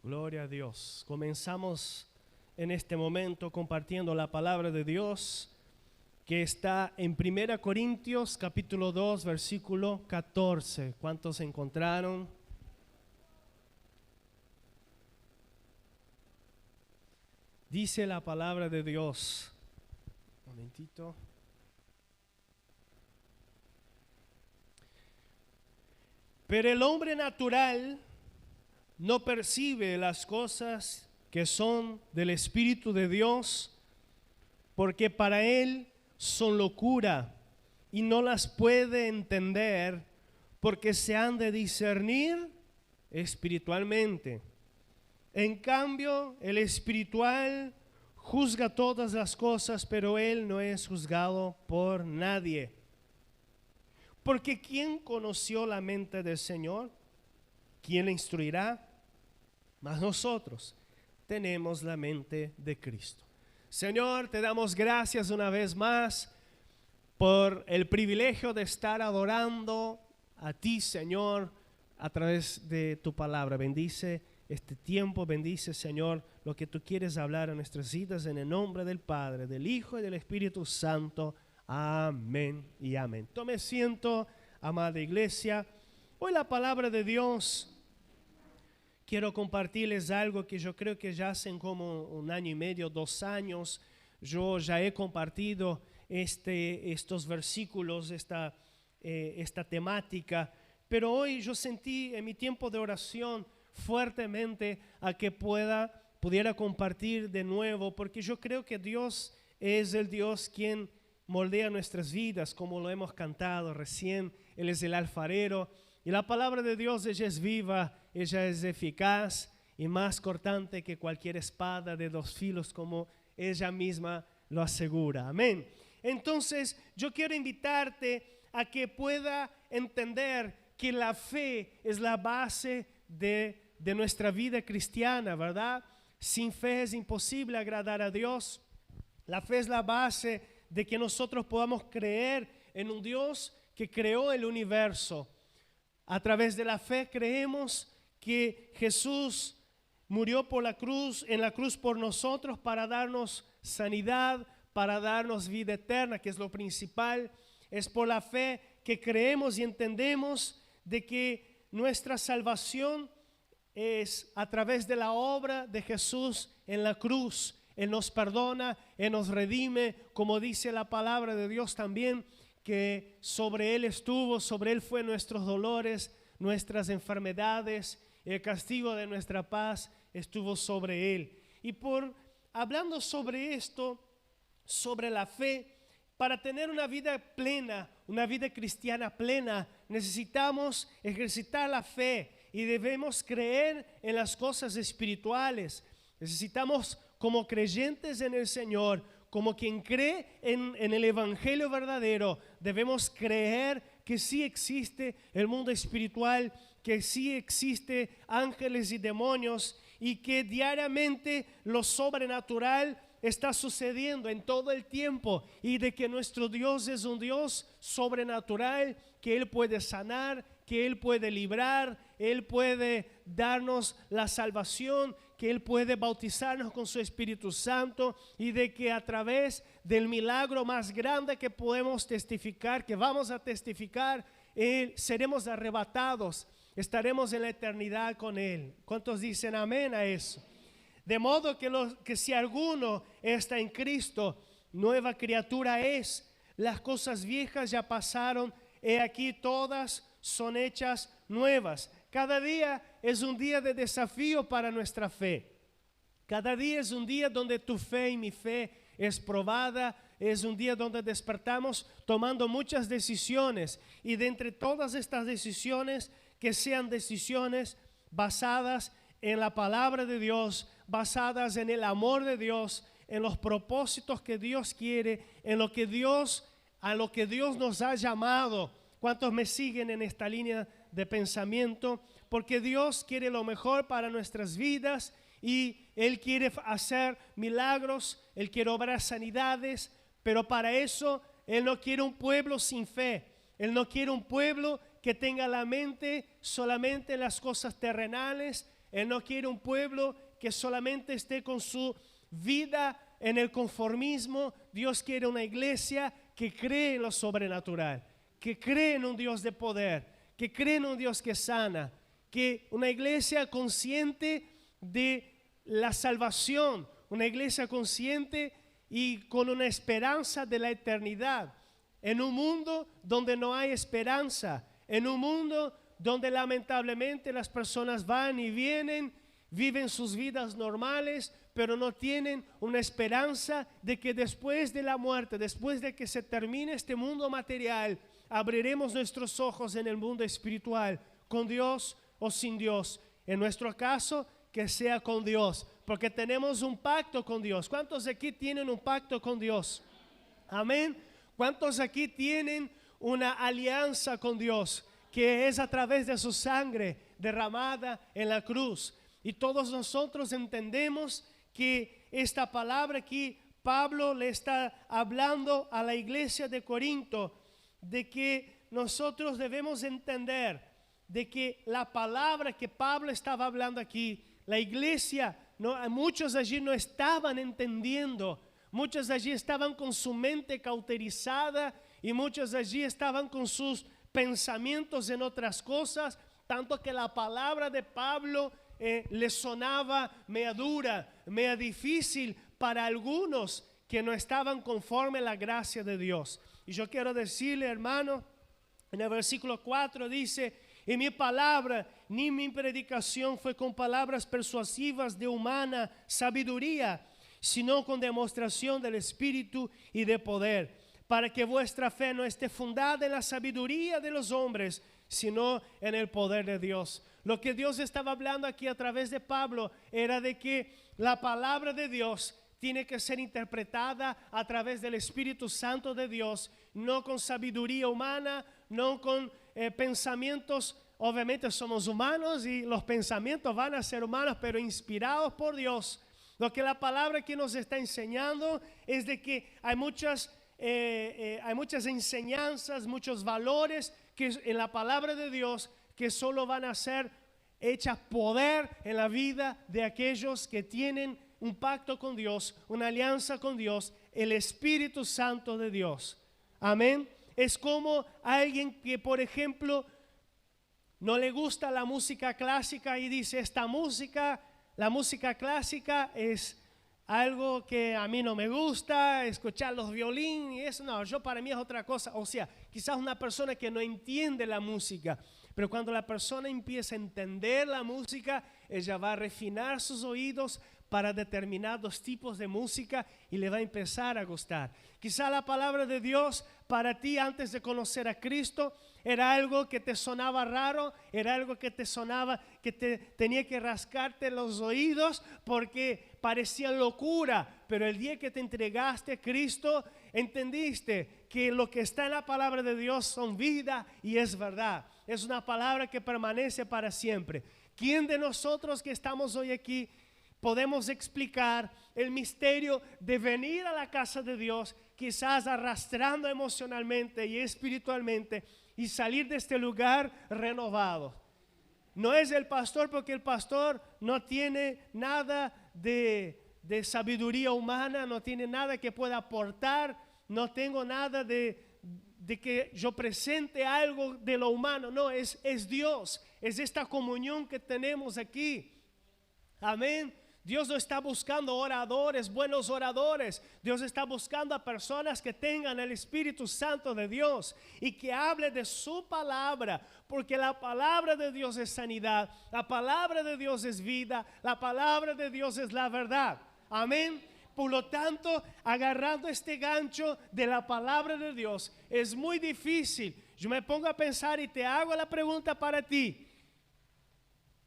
Gloria a Dios. Comenzamos en este momento compartiendo la palabra de Dios que está en 1 Corintios capítulo 2 versículo 14. ¿Cuántos encontraron? Dice la palabra de Dios. Un momentito. Pero el hombre natural no percibe las cosas que son del Espíritu de Dios, porque para él son locura y no las puede entender, porque se han de discernir espiritualmente. En cambio, el espiritual juzga todas las cosas, pero él no es juzgado por nadie. Porque ¿quién conoció la mente del Señor? ¿Quién le instruirá? Mas nosotros tenemos la mente de Cristo. Señor, te damos gracias una vez más por el privilegio de estar adorando a ti, Señor, a través de tu palabra. Bendice este tiempo, bendice, Señor, lo que tú quieres hablar en nuestras vidas, en el nombre del Padre, del Hijo y del Espíritu Santo. Amén y amén. Tome asiento, amada iglesia. Hoy la palabra de Dios, quiero compartirles algo que yo creo que ya hacen como 1 año y medio, 2 años, yo ya he compartido estos versículos, esta temática, pero hoy yo sentí en mi tiempo de oración fuertemente a que pudiera compartir de nuevo, porque yo creo que Dios es el Dios quien moldea nuestras vidas, como lo hemos cantado recién. Él es el alfarero y la palabra de Dios, ella es viva, ella es eficaz y más cortante que cualquier espada de 2 filos, como ella misma lo asegura. Amén. Entonces yo quiero invitarte a que pueda entender que la fe es la base de nuestra vida cristiana, ¿verdad? Sin fe es imposible agradar a Dios. La fe es la base de que nosotros podamos creer en un Dios que creó el universo. A través de la fe creemos que Jesús murió en la cruz por nosotros para darnos sanidad, para darnos vida eterna, que es lo principal. Es por la fe que creemos y entendemos de que nuestra salvación es a través de la obra de Jesús en la cruz. Él nos perdona, Él nos redime, como dice la palabra de Dios también, que sobre Él sobre Él fue nuestros dolores, nuestras enfermedades, el castigo de nuestra paz estuvo sobre Él. Y hablando sobre esto, sobre la fe, para tener una vida plena, una vida cristiana plena, necesitamos ejercitar la fe y debemos creer en las cosas espirituales. Necesitamos, como creyentes en el Señor, como quien cree en el Evangelio verdadero, debemos creer que sí existe el mundo espiritual, que sí existe ángeles y demonios y que diariamente lo sobrenatural está sucediendo en todo el tiempo y de que nuestro Dios es un Dios sobrenatural, que Él puede sanar, que Él puede librar, Él puede darnos la salvación, que Él puede bautizarnos con su Espíritu Santo y de que a través del milagro más grande que podemos testificar, que vamos a testificar, seremos arrebatados, estaremos en la eternidad con Él. ¿Cuántos dicen amén a eso? De modo que si alguno está en Cristo, nueva criatura es. Las cosas viejas ya pasaron, he aquí todas son hechas nuevas. Cada día es un día de desafío para nuestra fe. Cada día es un día donde tu fe y mi fe es probada. Es un día donde despertamos tomando muchas decisiones. Y de entre todas estas decisiones, que sean decisiones basadas en la palabra de Dios, basadas en el amor de Dios, en los propósitos que Dios quiere, a lo que Dios nos ha llamado. ¿Cuántos me siguen en esta línea de pensamiento? Porque Dios quiere lo mejor para nuestras vidas y Él quiere hacer milagros, Él quiere obrar sanidades, pero para eso Él no quiere un pueblo sin fe. Él no quiere un pueblo que tenga la mente solamente en las cosas terrenales. Él no quiere un pueblo que solamente esté con su vida en el conformismo. Dios quiere una iglesia que cree en lo sobrenatural, que cree en un Dios de poder, que cree en un Dios que sana, que una iglesia consciente de la salvación, una iglesia consciente y con una esperanza de la eternidad. En un mundo donde no hay esperanza, en un mundo donde lamentablemente las personas van y vienen, viven sus vidas normales, pero no tienen una esperanza de que después de la muerte, después de que se termine este mundo material, abriremos nuestros ojos en el mundo espiritual, con Dios o sin Dios. En nuestro caso, que sea con Dios, porque tenemos un pacto con Dios. ¿Cuántos aquí tienen un pacto con Dios? Amén. ¿Cuántos aquí tienen una alianza con Dios, que es a través de su sangre derramada en la cruz? Y todos nosotros entendemos que esta palabra aquí, Pablo le está hablando a la iglesia de Corinto, de que nosotros debemos entender de que la palabra que Pablo estaba hablando aquí, la iglesia, muchos allí no estaban entendiendo, muchos allí estaban con su mente cauterizada y muchos allí estaban con sus pensamientos en otras cosas, tanto que la palabra de Pablo le sonaba media dura, media difícil para algunos que no estaban conforme a la gracia de Dios. Y yo quiero decirle, hermano, en el versículo 4 dice: y mi palabra ni mi predicación fue con palabras persuasivas de humana sabiduría, sino con demostración del Espíritu y de poder, para que vuestra fe no esté fundada en la sabiduría de los hombres, sino en el poder de Dios. Lo que Dios estaba hablando aquí a través de Pablo era de que la palabra de Dios tiene que ser interpretada a través del Espíritu Santo de Dios, no con sabiduría humana, no con pensamientos. Obviamente somos humanos y los pensamientos van a ser humanos, pero inspirados por Dios. Lo que la palabra aquí nos está enseñando es de que hay muchas enseñanzas, muchos valores que en la palabra de Dios que solo van a ser hechas poder en la vida de aquellos que tienen un pacto con Dios, una alianza con Dios, el Espíritu Santo de Dios. Amén. Es como alguien que, por ejemplo, no le gusta la música clásica y dice: la música clásica es algo que a mí no me gusta, escuchar los violines y eso, no, para mí es otra cosa. O sea, quizás una persona que no entiende la música, pero cuando la persona empieza a entender la música, ella va a refinar sus oídos para determinados tipos de música y le va a empezar a gustar. Quizá la palabra de Dios para ti antes de conocer a Cristo era algo que te sonaba raro, era algo que te sonaba, que te tenía que rascarte los oídos porque parecía locura, pero el día que te entregaste a Cristo, entendiste que lo que está en la palabra de Dios son vida y es verdad. Es una palabra que permanece para siempre. ¿Quién de nosotros que estamos hoy aquí podemos explicar el misterio de venir a la casa de Dios, quizás arrastrando emocionalmente y espiritualmente, y salir de este lugar renovado? No es el pastor, porque el pastor no tiene nada de sabiduría humana, no tiene nada que pueda aportar, no tengo nada de que yo presente algo de lo humano. No, es Dios, es esta comunión que tenemos aquí. Amén. Dios no está buscando oradores, buenos oradores. Dios está buscando a personas que tengan el Espíritu Santo de Dios y que hable de su palabra, porque la palabra de Dios es sanidad, la palabra de Dios es vida, la palabra de Dios es la verdad. Amén. Por lo tanto, agarrando este gancho de la palabra de Dios, es muy difícil. Yo me pongo a pensar y te hago la pregunta para ti.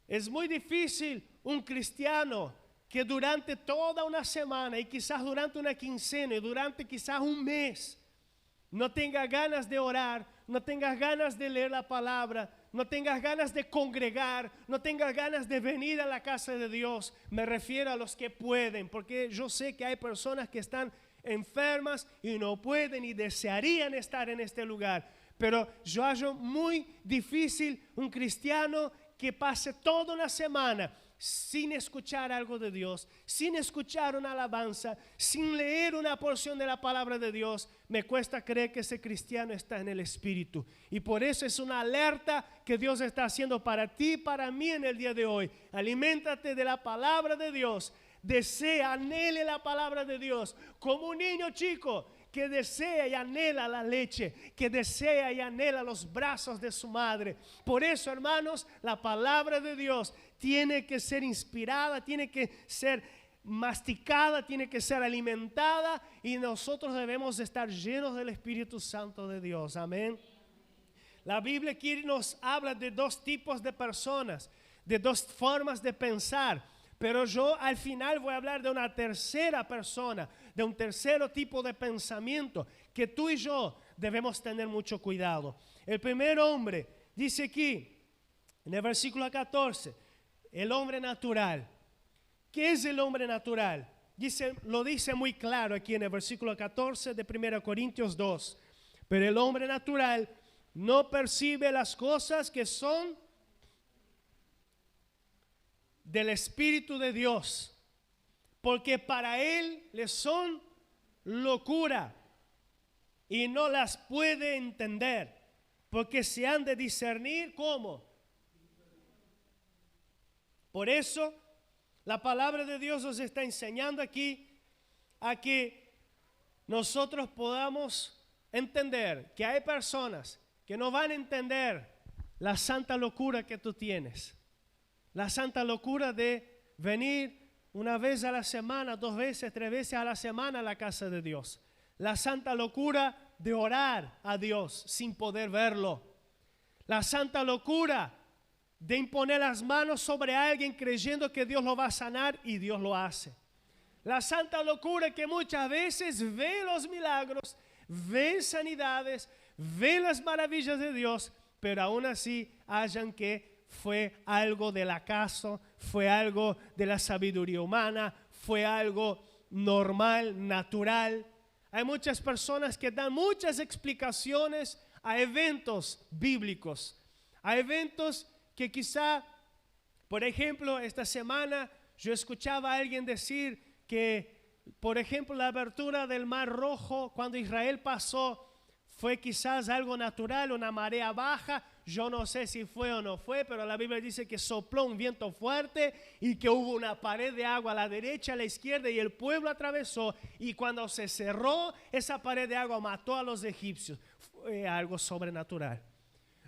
Es muy difícil un cristiano que durante toda una semana y quizás durante una quincena y durante quizás un mes no tenga ganas de orar, no tengas ganas de leer la palabra, no tengas ganas de congregar, no tengas ganas de venir a la casa de Dios. Me refiero a los que pueden, porque yo sé que hay personas que están enfermas y no pueden y desearían estar en este lugar. Pero yo hallo muy difícil un cristiano que pase toda una semana sin escuchar algo de Dios, sin escuchar una alabanza, sin leer una porción de la palabra de Dios, me cuesta creer que ese cristiano está en el Espíritu. Y por eso es una alerta que Dios está haciendo para ti y para mí en el día de hoy. Aliméntate de la palabra de Dios. Desea, anhele la palabra de Dios. Como un niño chico que desea y anhela la leche, que desea y anhela los brazos de su madre. Por eso, hermanos, la palabra de Dios tiene que ser inspirada, tiene que ser masticada, tiene que ser alimentada, y nosotros debemos estar llenos del Espíritu Santo de Dios. Amén. La Biblia aquí nos habla de dos tipos de personas, de dos formas de pensar. Pero yo al final voy a hablar de una tercera persona, de un tercer tipo de pensamiento que tú y yo debemos tener mucho cuidado. El primer hombre dice aquí, en el versículo 14, el hombre natural. ¿Qué es el hombre natural? Lo dice muy claro aquí en el versículo 14 de 1 Corintios 2. Pero el hombre natural no percibe las cosas que son del Espíritu de Dios, porque para él les son locura y no las puede entender, porque se han de discernir ¿cómo? Por eso la palabra de Dios nos está enseñando aquí a que nosotros podamos entender que hay personas que no van a entender la santa locura que tú tienes. La santa locura de venir una vez a la semana, 2 veces, 3 veces a la semana a la casa de Dios. La santa locura de orar a Dios sin poder verlo. La santa locura de imponer las manos sobre alguien creyendo que Dios lo va a sanar y Dios lo hace. La santa locura que muchas veces ve los milagros, ve sanidades, ve las maravillas de Dios, pero aún así hallan que fue algo del acaso, fue algo de la sabiduría humana, fue algo normal, natural. Hay muchas personas que dan muchas explicaciones a eventos bíblicos, a eventos que quizá, por ejemplo, esta semana yo escuchaba a alguien decir que, por ejemplo, la abertura del Mar Rojo cuando Israel pasó fue quizás algo natural, una marea baja. Yo no sé si fue o no fue, pero la Biblia dice que sopló un viento fuerte y que hubo una pared de agua a la derecha, a la izquierda, y el pueblo atravesó, y cuando se cerró esa pared de agua mató a los egipcios. Fue algo sobrenatural.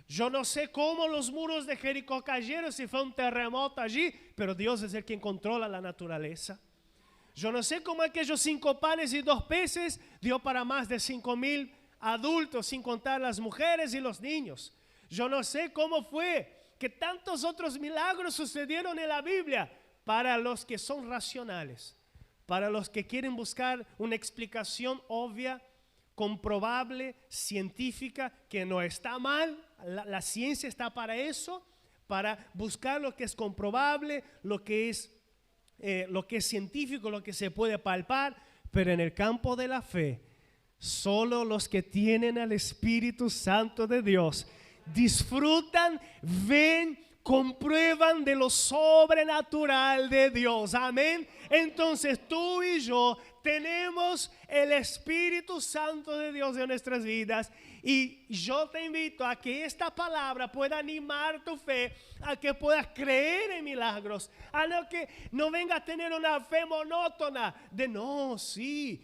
Yo no sé cómo los muros de Jericó cayeron, si fue un terremoto allí, pero Dios es el quien controla la naturaleza. Yo no sé cómo aquellos 5 panes y 2 peces dio para más de 5,000 adultos, sin contar las mujeres y los niños. Yo no sé cómo fue que tantos otros milagros sucedieron en la Biblia para los que son racionales, para los que quieren buscar una explicación obvia, comprobable, científica, que no está mal. La ciencia está para eso, para buscar lo que es comprobable, lo que es científico, lo que se puede palpar. Pero en el campo de la fe, solo los que tienen al Espíritu Santo de Dios disfrutan, ven, comprueban de lo sobrenatural de Dios. Amén. Entonces tú y yo tenemos el Espíritu Santo de Dios en nuestras vidas, y yo te invito a que esta palabra pueda animar tu fe, a que puedas creer en milagros, a que no venga a tener una fe monótona de no, sí,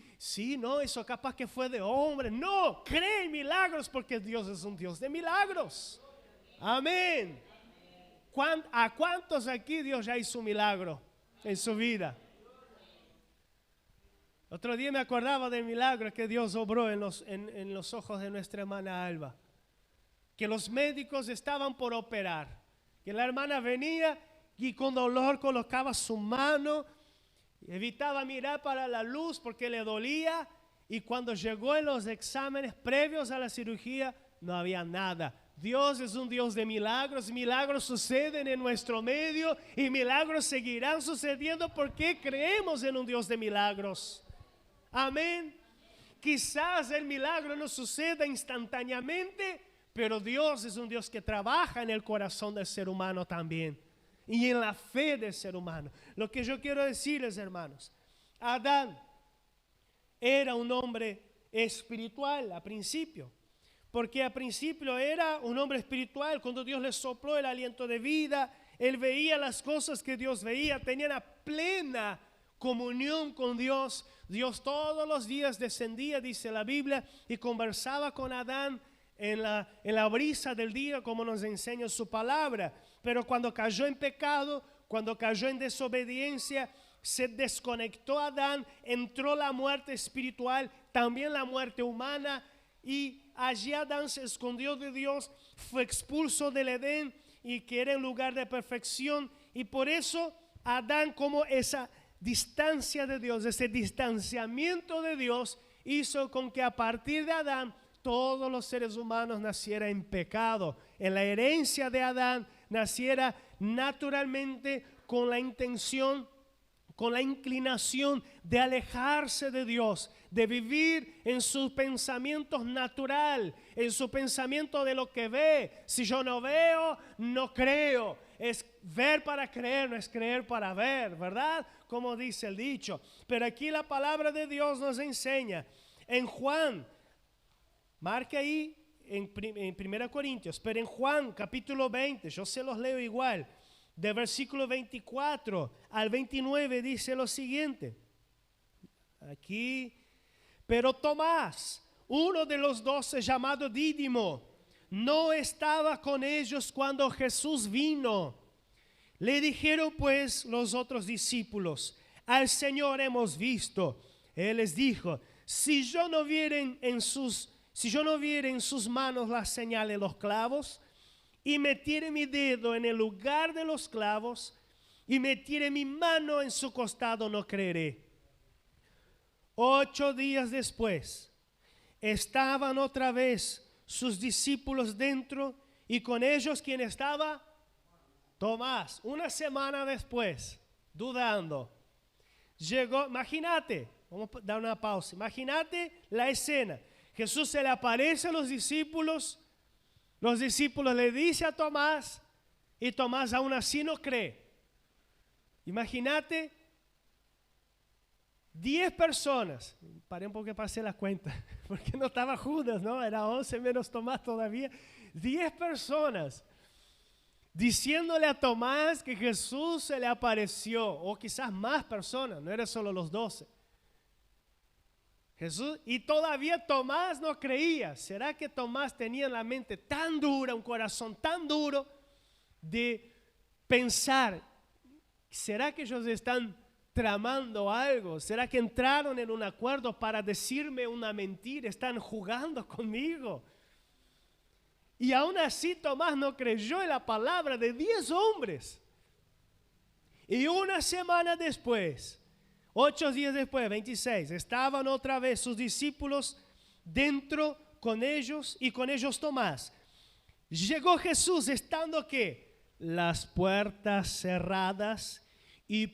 no, eso capaz que fue de hombre. No, cree en milagros, porque Dios es un Dios de milagros. Amén. ¿A cuántos aquí Dios ya hizo un milagro en su vida? Otro día me acordaba del milagro que Dios obró en los ojos de nuestra hermana Alba. Que los médicos estaban por operar. Que la hermana venía y con dolor colocaba su mano, evitaba mirar para la luz porque le dolía, y cuando llegó en los exámenes previos a la cirugía no había nada. Dios es un Dios de milagros. Milagros suceden en nuestro medio y milagros seguirán sucediendo porque creemos en un Dios de milagros. Amén. Quizás el milagro no suceda instantáneamente, Pero Dios es un Dios que trabaja en el corazón del ser humano también y en la fe del ser humano. Lo que yo quiero decirles, hermanos, Adán era un hombre espiritual a principio, porque a principio era un hombre espiritual. Cuando Dios le sopló el aliento de vida, él veía las cosas que Dios veía, tenía una plena comunión con Dios. Dios todos los días descendía, dice la Biblia, y conversaba con Adán en la brisa del día, como nos enseña su palabra. Pero cuando cayó en pecado, cuando cayó en desobediencia, se desconectó Adán, entró la muerte espiritual, también la muerte humana, y allí Adán se escondió de Dios, fue expulso del Edén, y que era un lugar de perfección. Y por eso Adán, como esa distancia de Dios, ese distanciamiento de Dios, hizo con que a partir de Adán todos los seres humanos nacieran en pecado. En la herencia de Adán naciera naturalmente con la intención, con la inclinación de alejarse de Dios, de vivir en sus pensamientos natural, en su pensamiento de lo que ve. Si yo no veo, no creo. Es ver para creer, no es creer para ver, ¿verdad? Como dice el dicho. Pero aquí la palabra de Dios nos enseña en Juan, marque ahí en 1 Corintios, pero en Juan capítulo 20, yo se los leo igual, de versículo 24 al 29 dice lo siguiente. Aquí, pero Tomás, uno de los 12 llamado Dídimo, no estaba con ellos cuando Jesús vino. Le dijeron pues los otros discípulos: al Señor hemos visto. Él les dijo: si yo no viera en sus manos la señal de los clavos, y metiere mi dedo en el lugar de los clavos, y metiere mi mano en su costado, no creeré. 8 días después, estaban otra vez sus discípulos dentro, y con ellos, ¿quién estaba? Tomás. Una semana después, dudando, llegó. Imagínate, vamos a dar una pausa, imagínate la escena. Jesús se le aparece a los discípulos le dicen a Tomás, y Tomás aún así no cree. Imagínate 10 personas, paré un poco que pasé la cuenta, porque no estaba Judas, ¿no? Era 11 menos Tomás todavía. 10 personas diciéndole a Tomás que Jesús se le apareció, o quizás más personas, no eran solo los 12. Jesús, y todavía Tomás no creía. ¿Será que Tomás tenía la mente tan dura, un corazón tan duro de pensar, ¿será que ellos están tramando algo? ¿Será que entraron en un acuerdo para decirme una mentira? ¿Están jugando conmigo? Y aún así Tomás no creyó en la palabra de 10 hombres. Y una semana después, 8 días después, 26, estaban otra vez sus discípulos dentro con ellos, y con ellos Tomás. Llegó Jesús estando ¿qué? Las puertas cerradas, y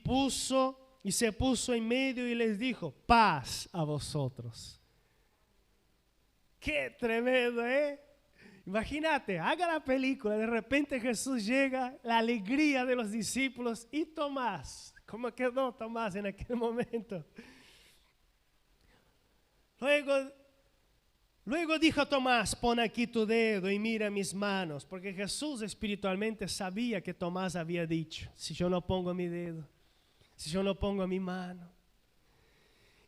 se puso en medio y les dijo: paz a vosotros. Qué tremendo, ¿eh? Imagínate, haga la película, de repente Jesús llega, la alegría de los discípulos, y Tomás. ¿Cómo quedó Tomás en aquel momento? Luego dijo Tomás: pon aquí tu dedo y mira mis manos, porque Jesús espiritualmente sabía que Tomás había dicho: si yo no pongo mi dedo, si yo no pongo mi mano,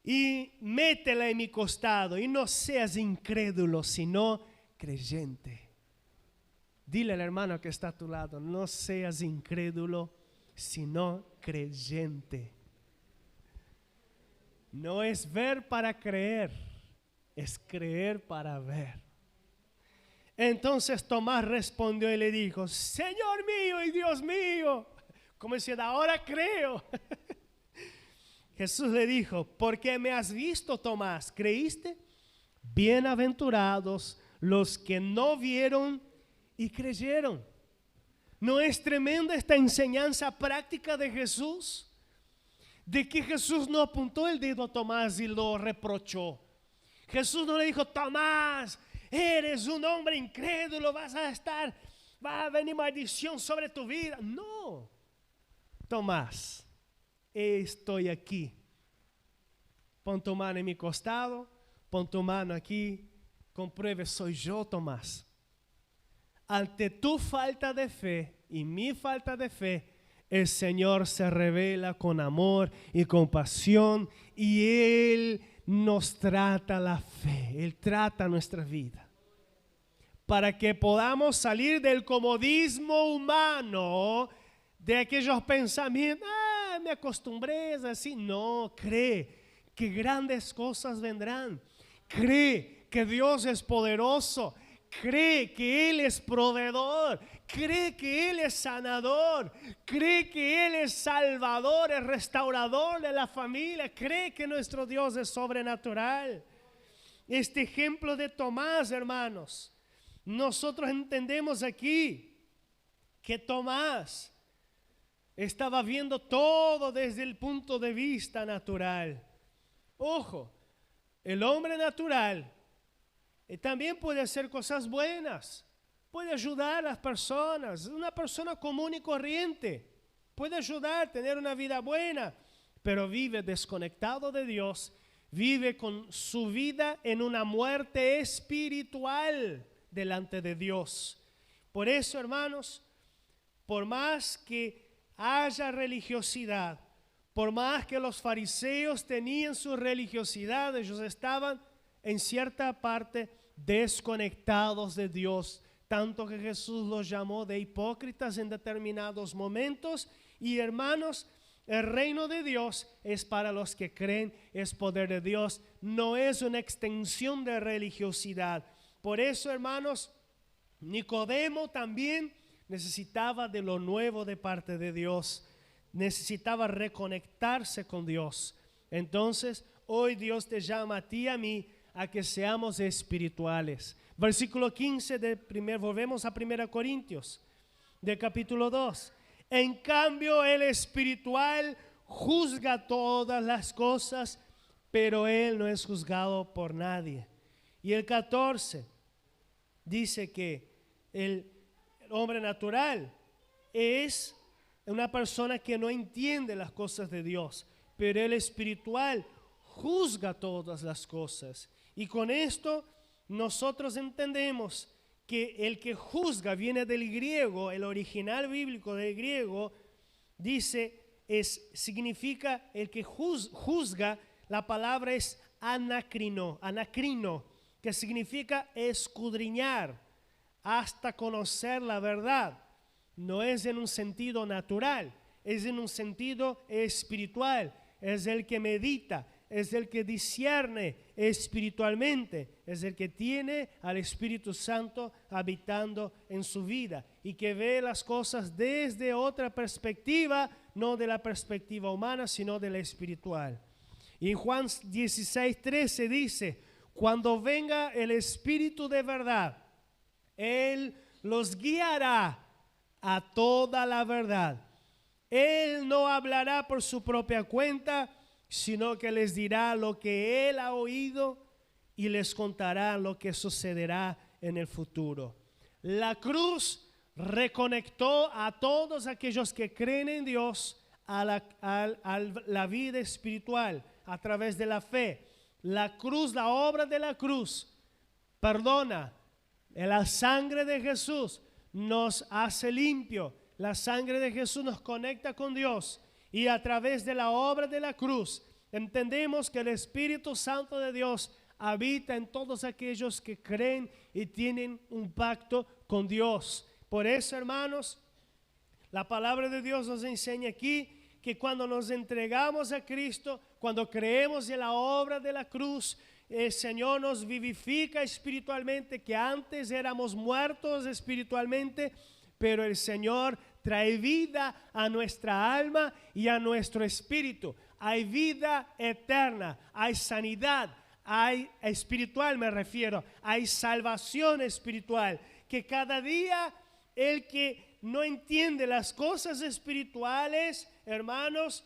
y métela en mi costado, y no seas incrédulo, sino creyente. Dile al hermano que está a tu lado: no seas incrédulo, sino creyente. No es ver para creer, es creer para ver. Entonces Tomás respondió y le dijo: Señor mío y Dios mío. Como diciendo: ahora creo. Jesús le dijo: ¿por qué me has visto, Tomás? ¿Creíste? Bienaventurados los que no vieron y creyeron. ¿No es tremenda esta enseñanza práctica de Jesús? De que Jesús no apuntó el dedo a Tomás y lo reprochó. Jesús no le dijo: Tomás, eres un hombre incrédulo, va a venir maldición sobre tu vida. No, Tomás, estoy aquí. Pon tu mano en mi costado, pon tu mano aquí, compruebe, soy yo, Tomás. Ante tu falta de fe y mi falta de fe, el Señor se revela con amor y compasión y Él nos trata la fe, Él trata nuestra vida. Para que podamos salir del comodismo humano, de aquellos pensamientos, me acostumbré así. No, cree que grandes cosas vendrán. Cree que Dios es poderoso. Cree que Él es proveedor. Cree que Él es sanador. Cree que Él es salvador, es restaurador de la familia. Cree que nuestro Dios es sobrenatural. Este ejemplo de Tomás, hermanos, nosotros entendemos aquí que Tomás estaba viendo todo desde el punto de vista natural. Ojo, el hombre natural también puede hacer cosas buenas, puede ayudar a las personas, una persona común y corriente, puede ayudar, tener una vida buena, pero vive desconectado de Dios, vive con su vida en una muerte espiritual delante de Dios. Por eso, hermanos, por más que haya religiosidad, por más que los fariseos tenían su religiosidad, ellos estaban en cierta parte desconectados de Dios, tanto que Jesús los llamó de hipócritas en determinados momentos. Y hermanos, el reino de Dios es para los que creen, es poder de Dios, no es una extensión de religiosidad. Por eso, hermanos, Nicodemo también necesitaba de lo nuevo de parte de Dios, necesitaba reconectarse con Dios. Entonces, hoy Dios te llama a ti y a mí a que seamos espirituales. Versículo 15 volvemos a 1 Corintios, del capítulo 2. En cambio, el espiritual juzga todas las cosas, pero él no es juzgado por nadie. Y el 14 dice que el hombre natural es una persona que no entiende las cosas de Dios, pero el espiritual juzga todas las cosas. Y con esto nosotros entendemos que el que juzga viene del griego, el original bíblico del griego significa el que juzga, la palabra es anacrino, que significa escudriñar hasta conocer la verdad. No es en un sentido natural, es en un sentido espiritual. Es el que medita, es el que discierne espiritualmente, es el que tiene al Espíritu Santo habitando en su vida y que ve las cosas desde otra perspectiva, no de la perspectiva humana, sino de la espiritual. Y en Juan 16:13 dice: cuando venga el Espíritu de verdad, Él los guiará a toda la verdad. Él no hablará por su propia cuenta, sino que les dirá lo que Él ha oído y les contará lo que sucederá en el futuro. La cruz reconectó a todos aquellos que creen en Dios a la vida espiritual a través de la fe. La cruz, la obra de la cruz, perdona. La sangre de Jesús nos hace limpio. La sangre de Jesús nos conecta con Dios. Y a través de la obra de la cruz entendemos que el Espíritu Santo de Dios habita en todos aquellos que creen y tienen un pacto con Dios. Por eso, hermanos, la palabra de Dios nos enseña aquí que cuando nos entregamos a Cristo, cuando creemos en la obra de la cruz, el Señor nos vivifica espiritualmente, que antes éramos muertos espiritualmente, pero el Señor trae vida a nuestra alma y a nuestro espíritu. Hay vida eterna, hay sanidad, hay espiritual, me refiero, hay salvación espiritual, que cada día el que no entiende las cosas espirituales, hermanos,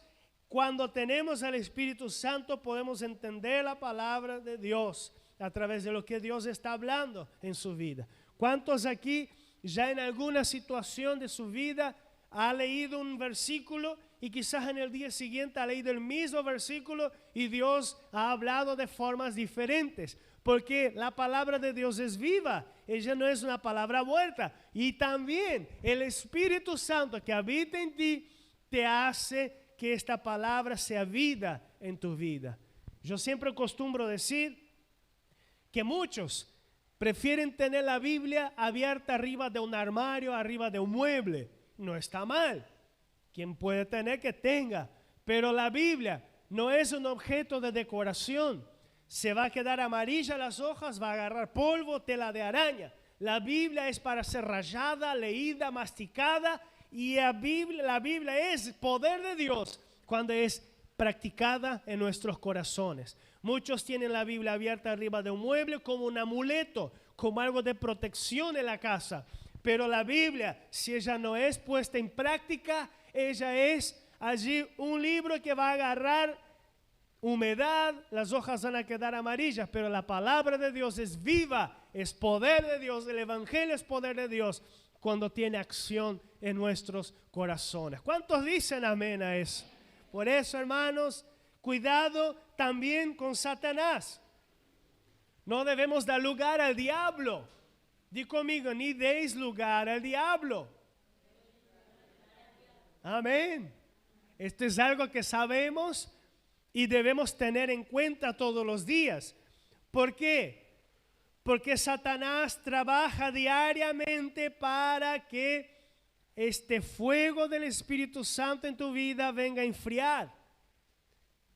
cuando tenemos al Espíritu Santo podemos entender la palabra de Dios. a través de lo que Dios está hablando en su vida. ¿Cuántos aquí ya en alguna situación de su vida ha leído un versículo y quizás en el día siguiente ha leído el mismo versículo y Dios ha hablado de formas diferentes? Porque la palabra de Dios es viva, ella no es una palabra muerta. Y también el Espíritu Santo que habita en ti te hace que esta palabra sea vida en tu vida. Yo siempre acostumbro decir que muchos prefieren tener la Biblia abierta arriba de un armario, arriba de un mueble. No está mal. Quien puede tener, que tenga. Pero la Biblia no es un objeto de decoración. Se va a quedar amarilla las hojas, va a agarrar polvo, tela de araña. La Biblia es para ser rayada, leída, masticada. Y la Biblia es poder de Dios cuando es practicada en nuestros corazones. Muchos tienen la Biblia abierta arriba de un mueble como un amuleto, como algo de protección en la casa. Pero la Biblia, si ella no es puesta en práctica, ella es allí un libro que va a agarrar humedad, las hojas van a quedar amarillas, pero la palabra de Dios es viva, es poder de Dios, el Evangelio es poder de Dios cuando tiene acción en nuestros corazones. ¿Cuántos dicen amén a eso? Por eso, hermanos, cuidado también con Satanás. No debemos dar lugar al diablo. Di conmigo, ni deis lugar al diablo. Amén. Esto es algo que sabemos y debemos tener en cuenta todos los días. ¿Por qué? Porque Satanás trabaja diariamente para que este fuego del Espíritu Santo en tu vida venga a enfriar.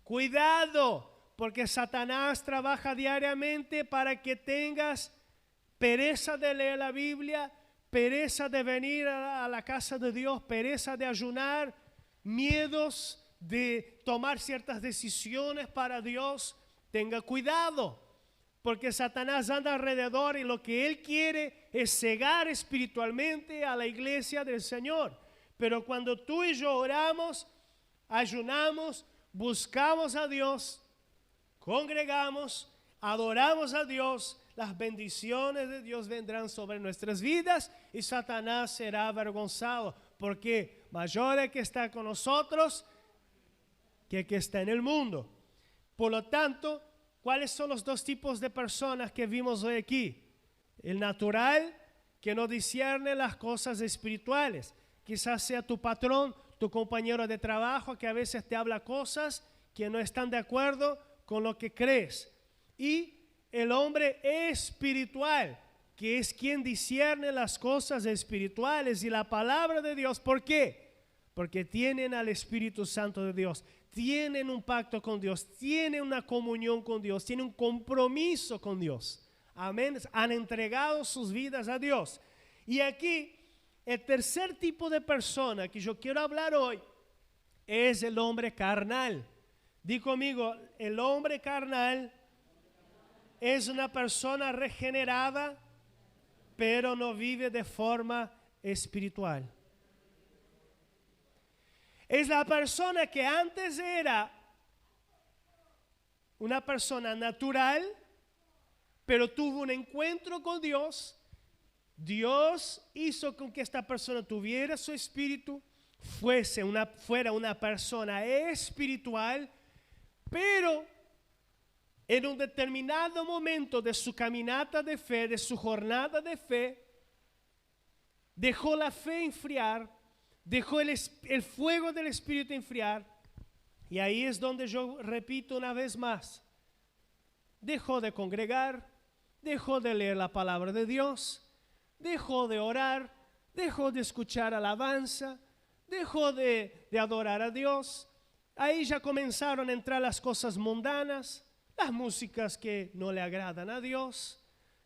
Cuidado, porque Satanás trabaja diariamente para que tengas pereza de leer la Biblia, pereza de venir a la casa de Dios, pereza de ayunar, miedos de tomar ciertas decisiones para Dios. Tenga cuidado, porque Satanás anda alrededor y lo que él quiere es cegar espiritualmente a la iglesia del Señor. Pero cuando tú y yo oramos, ayunamos, buscamos a Dios, congregamos, adoramos a Dios, las bendiciones de Dios vendrán sobre nuestras vidas y Satanás será avergonzado, porque mayor es el que está con nosotros que el que está en el mundo. Por lo tanto, ¿cuáles son los dos tipos de personas que vimos hoy aquí? El natural, que no discierne las cosas espirituales. Quizás sea tu patrón, tu compañero de trabajo, que a veces te habla cosas que no están de acuerdo con lo que crees. Y el hombre espiritual, que es quien discierne las cosas espirituales y la palabra de Dios. ¿Por qué? Porque tienen al Espíritu Santo de Dios, tienen un pacto con Dios, tienen una comunión con Dios, tienen un compromiso con Dios. Amén. Han entregado sus vidas a Dios. Y aquí, el tercer tipo de persona que yo quiero hablar hoy es el hombre carnal. Di conmigo, el hombre carnal es una persona regenerada, pero no vive de forma espiritual. Es la persona que antes era una persona natural, pero tuvo un encuentro con Dios. Dios hizo con que esta persona tuviera su espíritu, fuera una persona espiritual, pero en un determinado momento de su caminata de fe, de su jornada de fe, dejó la fe enfriar, dejó el fuego del Espíritu enfriar, y ahí es donde yo repito una vez más, dejó de congregar, dejó de leer la palabra de Dios, dejó de orar, dejó de escuchar alabanza, dejó de adorar a Dios. Ahí ya comenzaron a entrar las cosas mundanas, las músicas que no le agradan a Dios,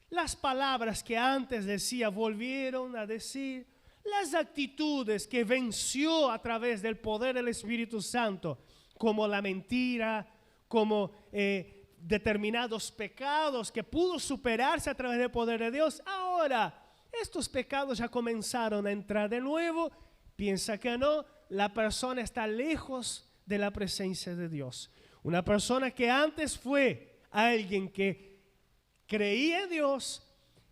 las palabras que antes decía volvieron a decir, las actitudes que venció a través del poder del Espíritu Santo, como la mentira, como determinados pecados que pudo superarse a través del poder de Dios. Ahora, estos pecados ya comenzaron a entrar de nuevo. Piensa que no, la persona está lejos de la presencia de Dios. Una persona que antes fue alguien que creía en Dios,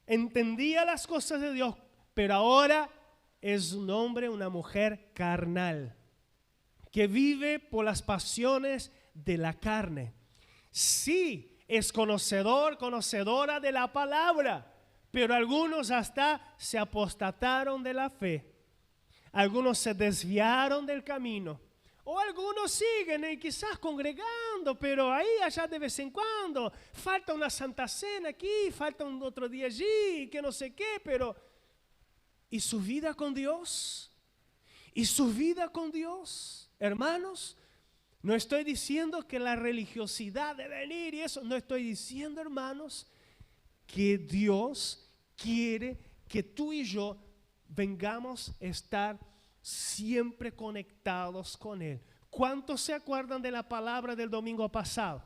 entendía las cosas de Dios, pero ahora es un hombre, una mujer carnal, que vive por las pasiones de la carne. Sí, es conocedor, conocedora de la palabra, pero algunos hasta se apostataron de la fe. Algunos se desviaron del camino. O algunos siguen quizás congregando, pero ahí allá de vez en cuando. Falta una santa cena aquí, falta un otro día allí, que no sé qué, pero... ¿Y su vida con Dios? ¿Y su vida con Dios? Hermanos, no estoy diciendo que la religiosidad debe venir y eso. No estoy diciendo, hermanos, que Dios quiere que tú y yo vengamos a estar siempre conectados con Él. ¿Cuántos se acuerdan de la palabra del domingo pasado?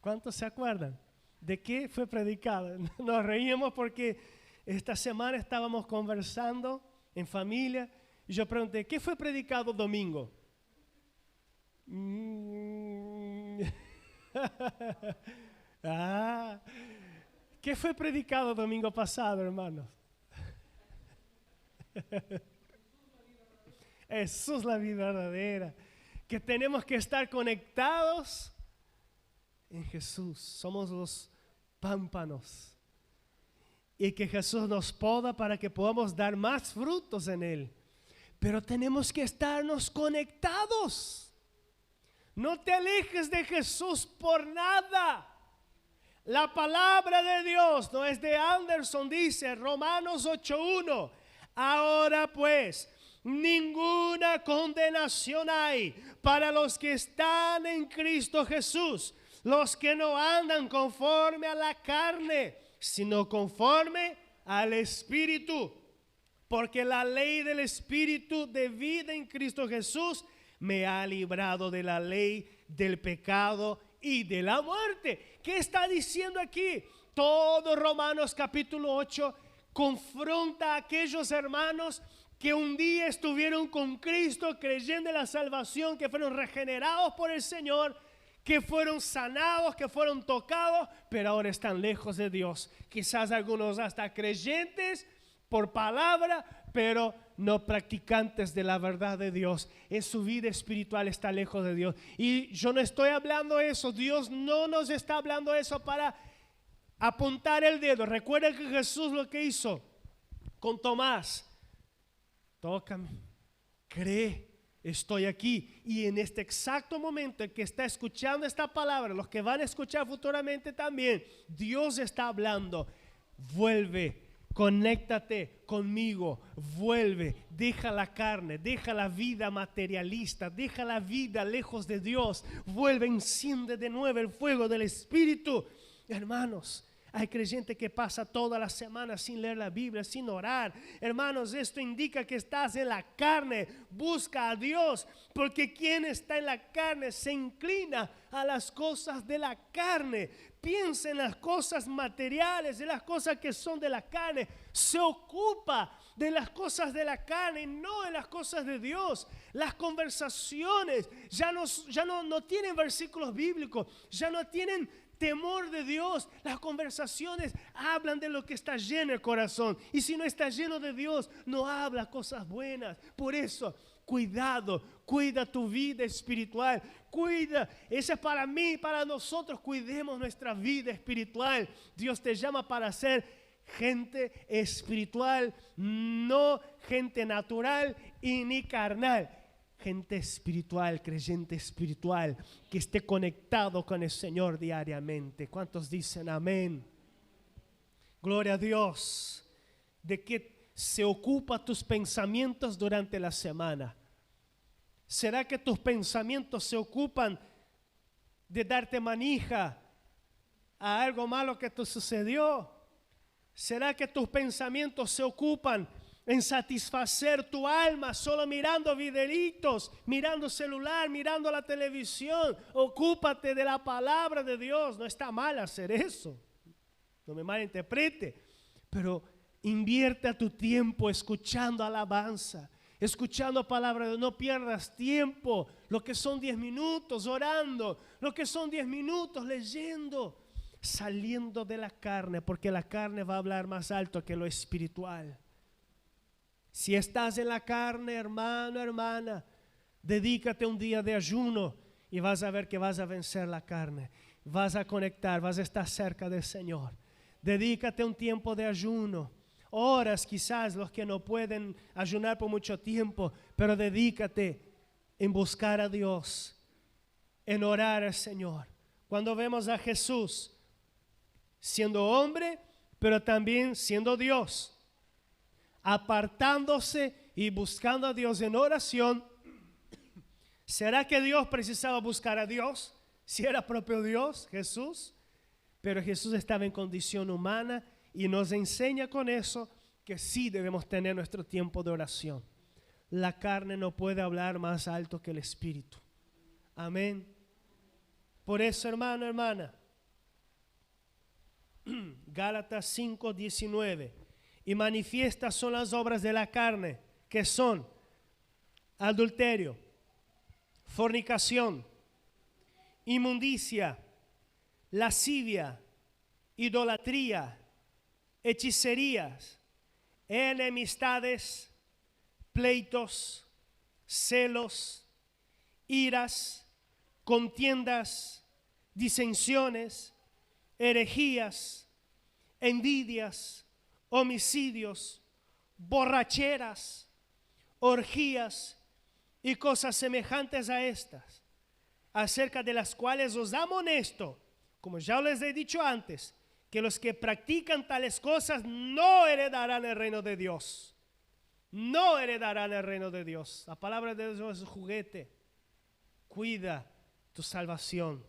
¿Cuántos se acuerdan? ¿De qué fue predicado? Nos reímos porque esta semana estábamos conversando en familia y yo pregunté, ¿qué fue predicado domingo? ¿Qué fue predicado domingo pasado, hermanos? Jesús, la vida verdadera. Que tenemos que estar conectados en Jesús. Somos los pámpanos. Y que Jesús nos poda para que podamos dar más frutos en Él. Pero tenemos que estarnos conectados. No te alejes de Jesús por nada. La palabra de Dios, no es de Anderson, dice Romanos 8:1. Ahora pues, ninguna condenación hay para los que están en Cristo Jesús, los que no andan conforme a la carne, sino conforme al Espíritu. Porque la ley del Espíritu de vida en Cristo Jesús me ha librado de la ley del pecado y de la muerte. ¿Qué está diciendo aquí? Todo Romanos capítulo 8 confronta a aquellos hermanos que un día estuvieron con Cristo creyendo en la salvación, que fueron regenerados por el Señor, que fueron sanados, que fueron tocados, pero ahora están lejos de Dios. Quizás algunos hasta creyentes por palabra, pero no practicantes de la verdad de Dios. En su vida espiritual está lejos de Dios. Y yo no estoy hablando eso. Dios no nos está hablando eso para apuntar el dedo. Recuerda que Jesús lo que hizo con Tomás. Tócame, cree, estoy aquí. Y en este exacto momento en que está escuchando esta palabra, los que van a escuchar futuramente también, Dios está hablando. Vuelve. Conéctate conmigo, vuelve, deja la carne, deja la vida materialista, deja la vida lejos de Dios, vuelve, enciende de nuevo el fuego del Espíritu. Hermanos, hay creyentes que pasa toda la semana sin leer la Biblia, sin orar. Hermanos, esto indica que estás en la carne. Busca a Dios, porque quien está en la carne se inclina a las cosas de la carne. Piensa en las cosas materiales, en las cosas que son de la carne. Se ocupa de las cosas de la carne, no en las cosas de Dios. Las conversaciones ya no tienen versículos bíblicos, ya no tienen temor de Dios. Las conversaciones hablan de lo que está lleno el corazón. Y si no está lleno de Dios, no habla cosas buenas. Por eso, cuidado, cuida tu vida espiritual. Cuida, eso es para mí, para nosotros. Cuidemos nuestra vida espiritual. Dios te llama para ser gente espiritual, no gente natural y ni carnal. Gente espiritual, creyente espiritual, que esté conectado con el Señor diariamente. ¿Cuántos dicen amén? Gloria a Dios. ¿De qué se ocupa tus pensamientos durante la semana? ¿Será que tus pensamientos se ocupan de darte manija a algo malo que te sucedió? ¿Será que tus pensamientos se ocupan en satisfacer tu alma solo mirando videitos, mirando celular, mirando la televisión? Ocúpate de la palabra de Dios. No está mal hacer eso, no me malinterprete, pero invierte a tu tiempo escuchando alabanza, escuchando palabra de Dios. No pierdas tiempo, lo que son 10 minutos orando, lo que son 10 minutos leyendo. saliendo de la carne, porque la carne va a hablar más alto que lo espiritual. Si estás en la carne, hermano, hermana, dedícate un día de ayuno y vas a ver que vas a vencer la carne. Vas a conectar, vas a estar cerca del Señor. Dedícate un tiempo de ayuno. Horas quizás los que no pueden ayunar por mucho tiempo, pero dedícate en buscar a Dios, en orar al Señor. Cuando vemos a Jesús siendo hombre, pero también siendo Dios, apartándose y buscando a Dios en oración, ¿será que Dios precisaba buscar a Dios? Si era propio Dios, Jesús. Pero Jesús estaba en condición humana y nos enseña con eso que sí debemos tener nuestro tiempo de oración. La carne no puede hablar más alto que el Espíritu. Amén. Por eso, hermano, hermana, Gálatas 5:19, y manifiestas son las obras de la carne, que son adulterio, fornicación, inmundicia, lascivia, idolatría, hechicerías, enemistades, pleitos, celos, iras, contiendas, disensiones, herejías, envidias, homicidios, borracheras, orgías y cosas semejantes a estas, acerca de las cuales os amonesto, como ya les he dicho antes, que los que practican tales cosas no heredarán el reino de Dios. No heredarán el reino de Dios. La palabra de Dios es juguete. Cuida tu salvación.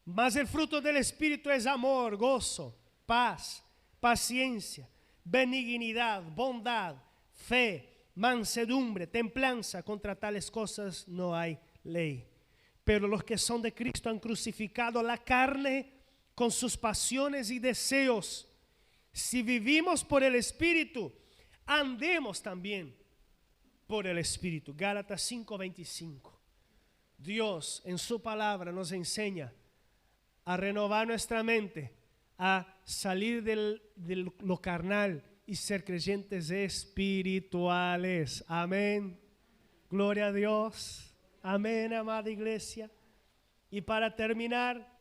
Mas el fruto del Espíritu es amor, gozo, paz, paciencia, benignidad, bondad, fe, mansedumbre, templanza. Contra tales cosas no hay ley. Pero los que son de Cristo han crucificado la carne con sus pasiones y deseos. Si vivimos por el Espíritu, andemos también por el Espíritu. Gálatas 5:25. Dios en su palabra nos enseña a renovar nuestra mente, a salir de lo carnal y ser creyentes espirituales. Amén. Gloria a Dios. Amén, amada iglesia. Y para terminar,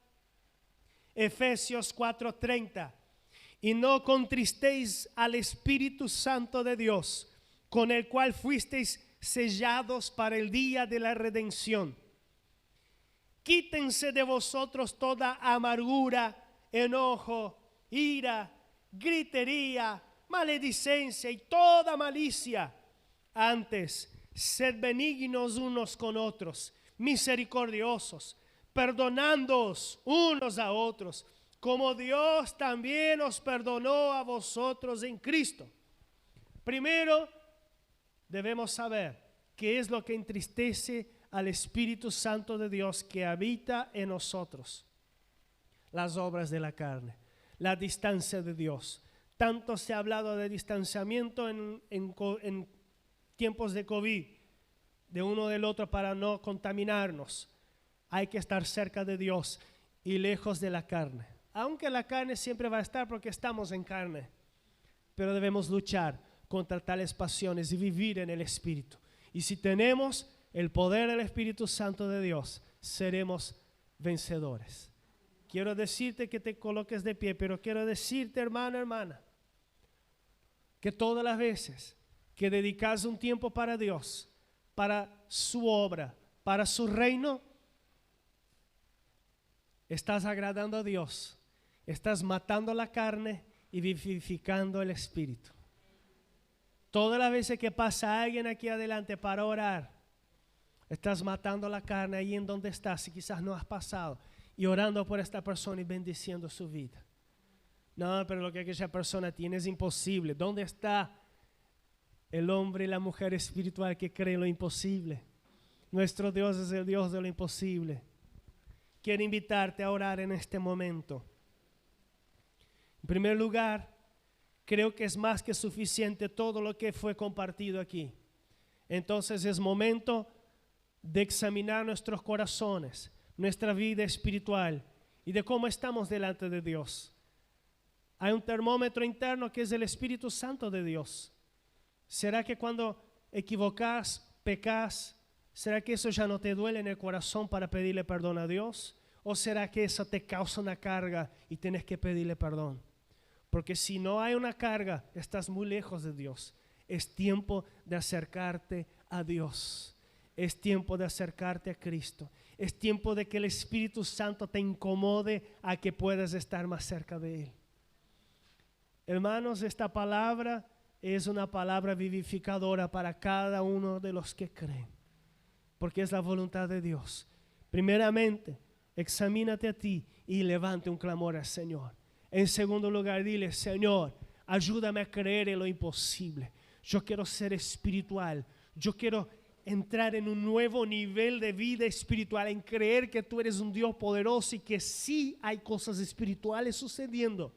Efesios 4:30. Y no contristéis al Espíritu Santo de Dios, con el cual fuisteis sellados para el día de la redención. Quítense de vosotros toda amargura, enojo, ira, gritería, maledicencia y toda malicia. Antes, sed benignos unos con otros, misericordiosos, perdonándoos unos a otros, como Dios también os perdonó a vosotros en Cristo. Primero, debemos saber qué es lo que entristece al Espíritu Santo de Dios que habita en nosotros. Las obras de la carne, la distancia de Dios. Tanto se ha hablado de distanciamiento en tiempos de COVID, de uno del otro para no contaminarnos. Hay que estar cerca de Dios y lejos de la carne. Aunque la carne siempre va a estar porque estamos en carne, pero debemos luchar contra tales pasiones y vivir en el Espíritu. Y si tenemos el poder del Espíritu Santo de Dios, seremos vencedores. Quiero decirte que te coloques de pie, pero quiero decirte, hermano, hermana, que todas las veces que dedicas un tiempo para Dios, para su obra, para su reino, estás agradando a Dios, estás matando la carne y vivificando el Espíritu. Todas las veces que pasa alguien aquí adelante para orar, estás matando la carne ahí en donde estás, y quizás no has pasado, y orando por esta persona y bendiciendo su vida. No, pero lo que aquella persona tiene es imposible. ¿Dónde está el hombre y la mujer espiritual que cree en lo imposible? Nuestro Dios es el Dios de lo imposible. Quiero invitarte a orar en este momento. En primer lugar, creo que es más que suficiente todo lo que fue compartido aquí. Entonces es momento de examinar nuestros corazones nuestra vida espiritual y de cómo estamos delante de Dios. Hay un termómetro interno que es el Espíritu Santo de Dios. ¿Será que cuando equivocas, pecas, será que eso ya no te duele en el corazón para pedirle perdón a Dios? ¿O será que eso te causa una carga y tienes que pedirle perdón? Porque si no hay una carga, estás muy lejos de Dios. Es tiempo de acercarte a Dios. Es tiempo de acercarte a Cristo. Es tiempo de que el Espíritu Santo te incomode a que puedas estar más cerca de Él. Hermanos, esta palabra es una palabra vivificadora para cada uno de los que creen, porque es la voluntad de Dios. Primeramente, examínate a ti y levante un clamor al Señor. En segundo lugar, dile: Señor, ayúdame a creer en lo imposible. Yo quiero ser espiritual. Yo quiero entrar en un nuevo nivel de vida espiritual, en creer que tú eres un Dios poderoso y que sí hay cosas espirituales sucediendo.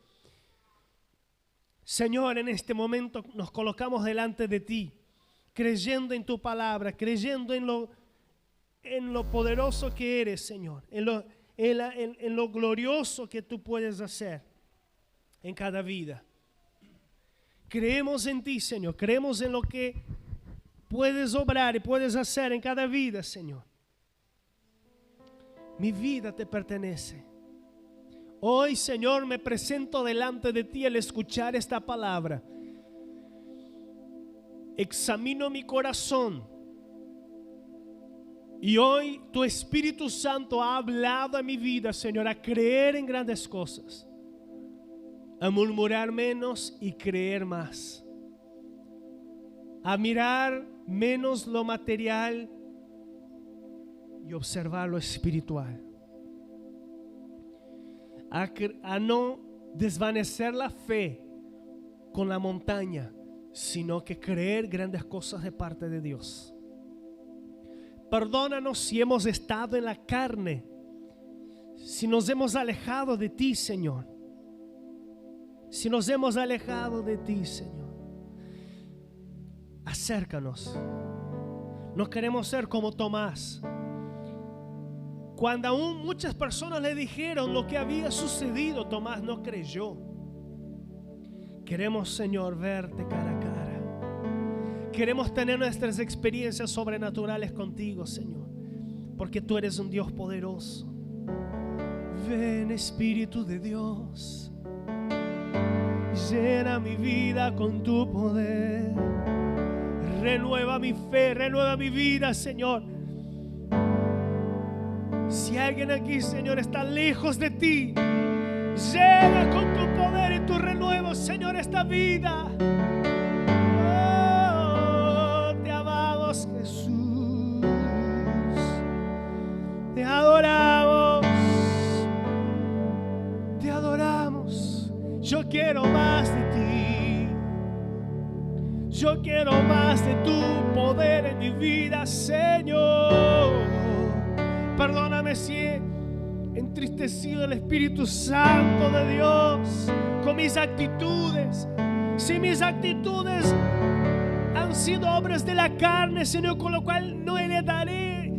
Señor, en este momento nos colocamos delante de ti, creyendo en tu palabra, creyendo en lo poderoso que eres, Señor, en lo glorioso que tú puedes hacer en cada vida. Creemos en ti, Señor, creemos en lo que puedes obrar y puedes hacer en cada vida, Señor. Mi vida te pertenece. Hoy, Señor, me presento delante de ti al escuchar esta palabra. Examino mi corazón. Y hoy tu Espíritu Santo ha hablado a mi vida, Señor, a creer en grandes cosas, a murmurar menos y creer más, a mirar menos lo material y observar lo espiritual, a no desvanecer la fe con la montaña, sino que creer grandes cosas de parte de Dios. Perdónanos si hemos estado en la carne, si nos hemos alejado de ti, Señor. Si nos hemos alejado de ti, Señor, acércanos. No queremos ser como Tomás, cuando aún muchas personas le dijeron lo que había sucedido. Tomás no creyó. Queremos, Señor, verte cara a cara. Queremos tener nuestras experiencias sobrenaturales contigo, Señor, porque tú eres un Dios poderoso. Ven, Espíritu de Dios, llena mi vida con tu poder. Renueva mi fe, renueva mi vida, Señor. Si alguien aquí, Señor, está lejos de ti, llega con tu poder y tu renuevo, Señor, esta vida. Oh, te amamos, Jesús. Te adoramos. Te adoramos. Yo quiero más de ti. Yo quiero más de tu poder en mi vida, Señor. Perdóname si he entristecido el Espíritu Santo de Dios con mis actitudes. Si mis actitudes han sido obras de la carne, Señor, con lo cual no heredaré.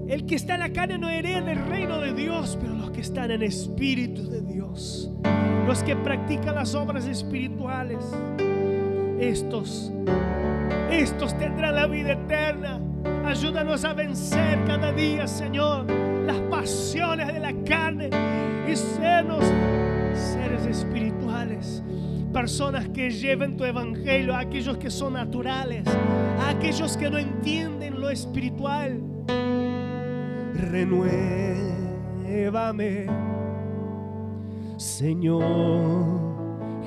El que está en la carne no hereda el reino de Dios, pero los que están en Espíritu de Dios, los que practican las obras espirituales, estos tendrán la vida eterna. Ayúdanos a vencer cada día, Señor, las pasiones de la carne y sernos seres espirituales, personas que lleven tu evangelio a aquellos que son naturales, a aquellos que no entienden lo espiritual. Renuévame, Señor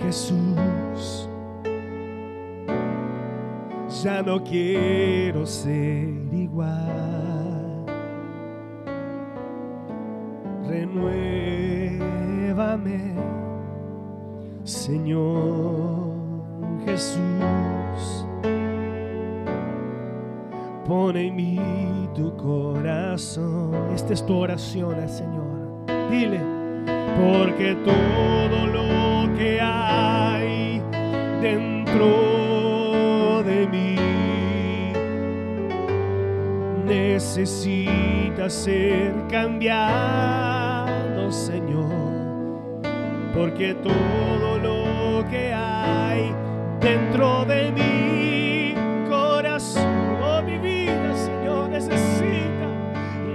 Jesús. Ya no quiero ser igual. Renuévame, Señor Jesús. Pon en mí tu corazón. Esta es tu oración al Señor. Dile: porque todo lo que hay dentro de mí necesita ser cambiado, Señor, porque todo lo que hay dentro de mi corazón, oh, mi vida, Señor,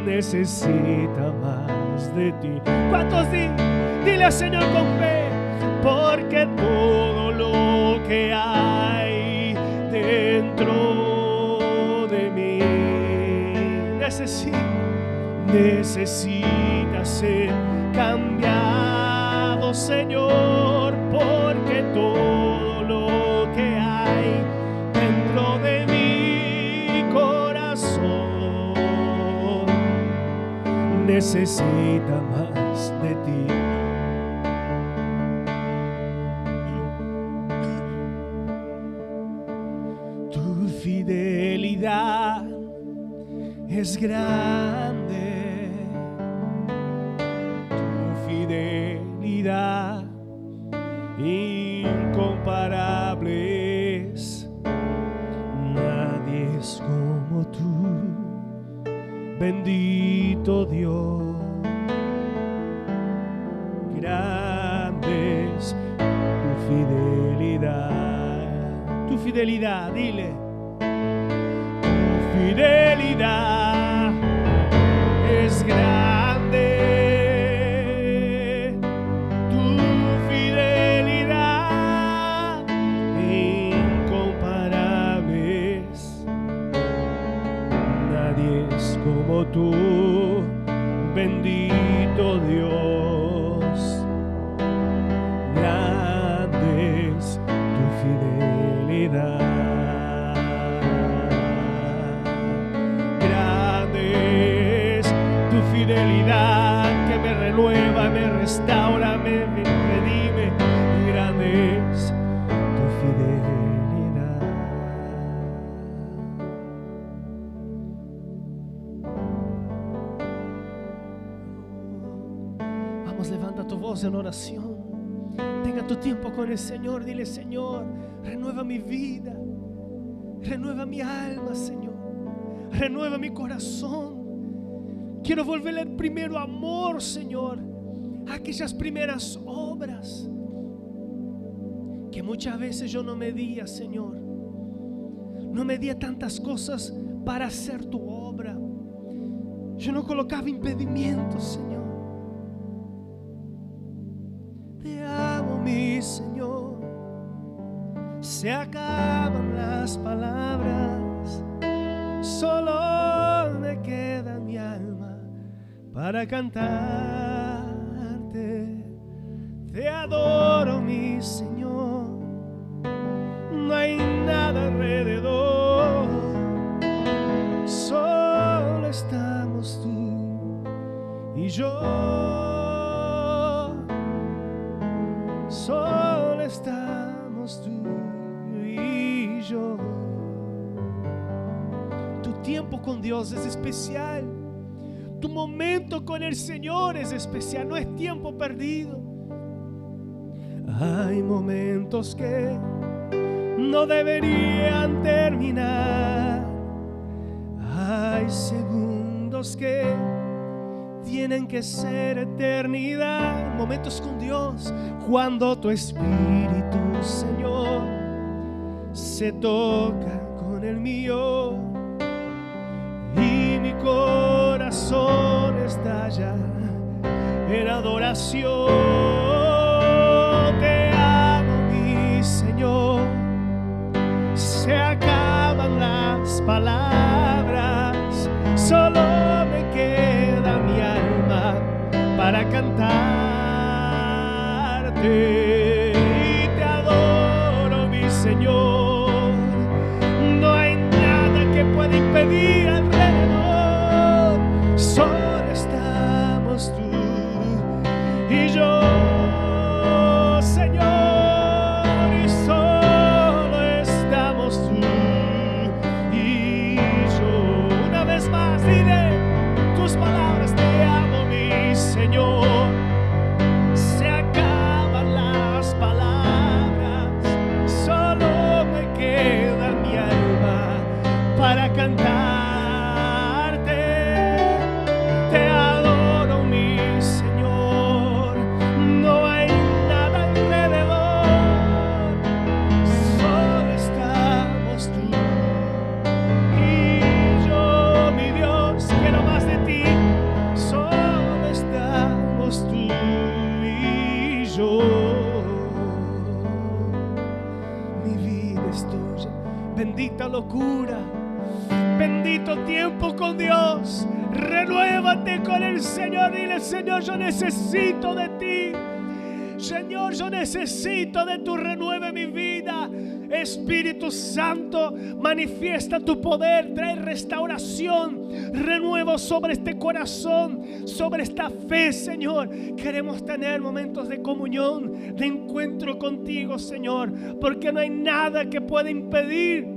necesita más de ti. ¿Cuántos dile al Señor con fe? Porque todo lo que hay dentro de mí necesita ser cambiado, Señor, porque todo lo que hay dentro de mi corazón necesita más de ti. Tu fidelidad es grande, tu fidelidad incomparable es. Nadie es como tú, bendito Dios. Grande es tu fidelidad, dile. Tu fidelidad es grande, tu fidelidad incomparable es. Nadie es como tú, bendito Dios. Grande es tu fidelidad. Fidelidad que me renueva, me restaura, me redime. Grande es tu fidelidad. Vamos, levanta tu voz en oración. Tenga tu tiempo con el Señor. Dile: Señor, renueva mi vida, renueva mi alma, Señor, renueva mi corazón. Quiero volverle al primero amor, Señor, a aquellas primeras obras que muchas veces yo no medía, Señor. No medía tantas cosas para hacer tu obra. Yo no colocaba impedimentos, Señor. Te amo, mi Señor. Se acaban las palabras, solo me queda mi alma para cantarte. Te adoro, mi Señor. No hay nada alrededor, solo estamos tú y yo. Solo estamos tú y yo. Tu tiempo con Dios es especial. Tu momento con el Señor es especial, no es tiempo perdido. Hay momentos que no deberían terminar. Hay segundos que tienen que ser eternidad. Momentos con Dios, cuando tu espíritu, Señor, se toca con el mío y mi corazón estalla en adoración. Te amo, mi Señor. Se acaban las palabras, solo me queda mi alma para cantarte. Y te adoro, mi Señor. No hay nada que pueda impedir alrededor, solo estamos tú y yo, Señor, y solo estamos tú y yo. Una vez más, dile tus palabras: te amo, mi Señor. Se acaban las palabras, solo me queda mi alma para cantarte. locura. Bendito tiempo con Dios. Renuévate con el Señor. Dile: Señor, yo necesito de ti. Señor, yo necesito de tu renueve mi vida. Espíritu Santo, manifiesta tu poder, trae restauración, renuevo sobre este corazón, sobre esta fe, Señor. Queremos tener momentos de comunión, de encuentro contigo, Señor, porque no hay nada que pueda impedir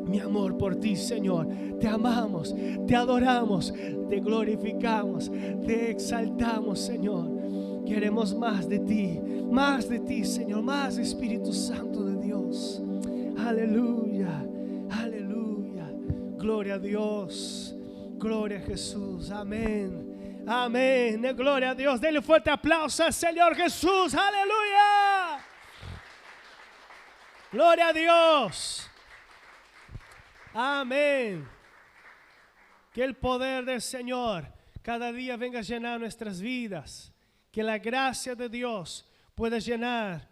mi amor por ti, Señor. Te amamos, te adoramos, te glorificamos, te exaltamos, Señor. Queremos más de ti, Señor, más Espíritu Santo de Dios. Aleluya, aleluya. Gloria a Dios, gloria a Jesús. Amén, amén. Gloria a Dios. Denle un fuerte aplauso al Señor Jesús. Aleluya. Gloria a Dios. Amén. Que el poder del Señor cada día venga a llenar nuestras vidas. Que la gracia de Dios pueda llenar